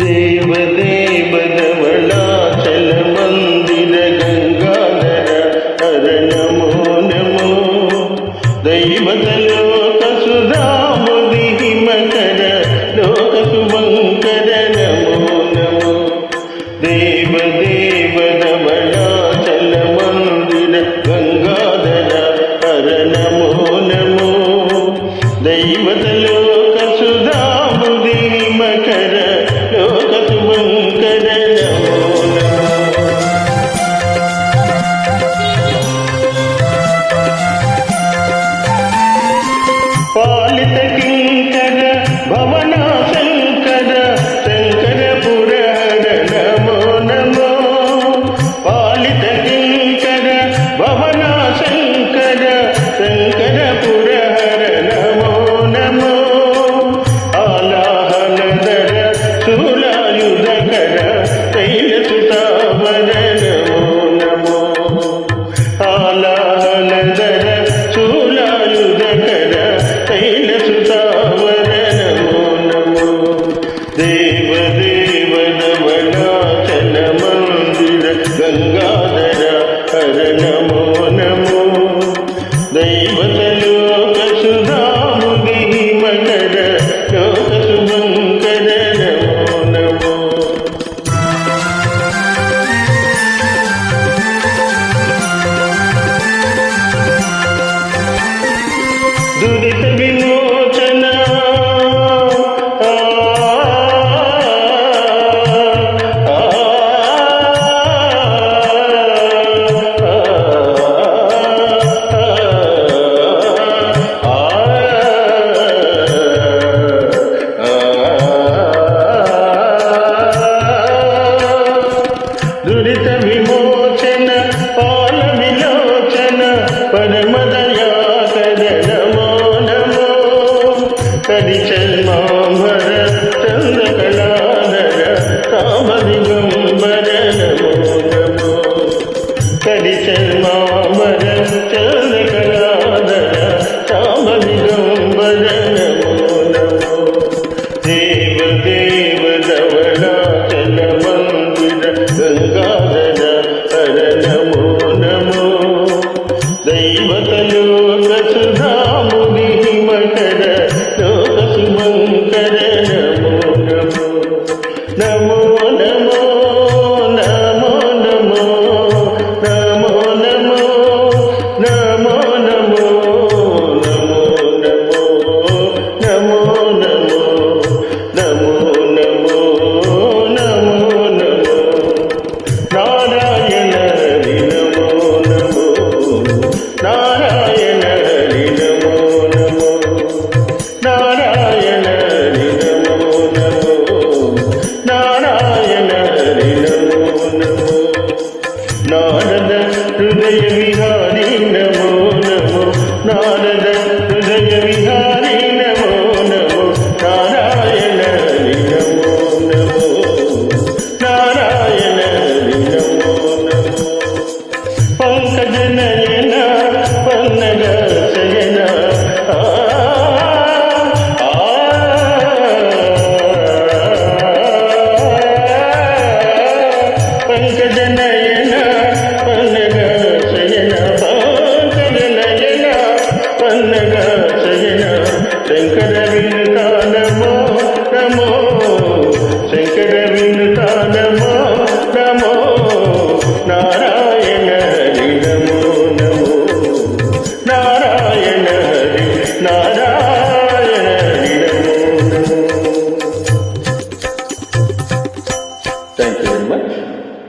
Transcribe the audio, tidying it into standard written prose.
देवदेव धवलाचल मंदिर गंगाधर हर नमो नमो दैवतलोक सुधामुदि हिमकर लोक शुभंकर नमो नमो देवदेव धवलाचल मंदिर गंगाधर हर नमो नमो दैवतलोक सुधामुदि हिमकर लोक शुभंकर नमो नमो पालित किंकर भवना शंकर शंकर पुरहर नमो नमो पालित किंकर भवना शंकर शंकर पुरहर नमो नमो आलाहनदर शूलायुधकर तैलसुतावर नमो नमो आलाहनदर शूलायुधकर तैलसुतावर नमो नमो देवदेव धवलाचल मंदिर गंगाधर हर नमो नमो दैवतलोक सुधामुदि हिमकर लोक शुभंकर नमो नमो दुरित विमोचन दुरित विमोचन पाल विलोचन परम दयाकर नमो नमो करिचर्मांबर चंद्रकलाधर काम दिगंबर नमो नमो करिचर्मांबर चंद्रकलाधर काम दिगंबर नमो नमो देवदेव धवलाचल मंदिर गंगाधर हर नमो नमो दैवतलोक सुधामुदि हिमकर लोक शुभंकर नमो नमो नमो नमो नमो नमो नमो नमो नमो नमो नमो नमो नमो नमो नमो नमो नारायण हरि नमो नमो नारायण हरि नमो नमो नारायण हरि नमो नमो नारायण हरि नमो नमो नारद हृदय विहारी नमो नमो नारद हृदय विहारी नमो नमो नारायण हरि नमो नमो नारायण हरि नमो नमो पंकज नयन पन्नग शयन पंकज नयन पन्नग शयन पंकज नयन पन्नग शयन शंकर विनुता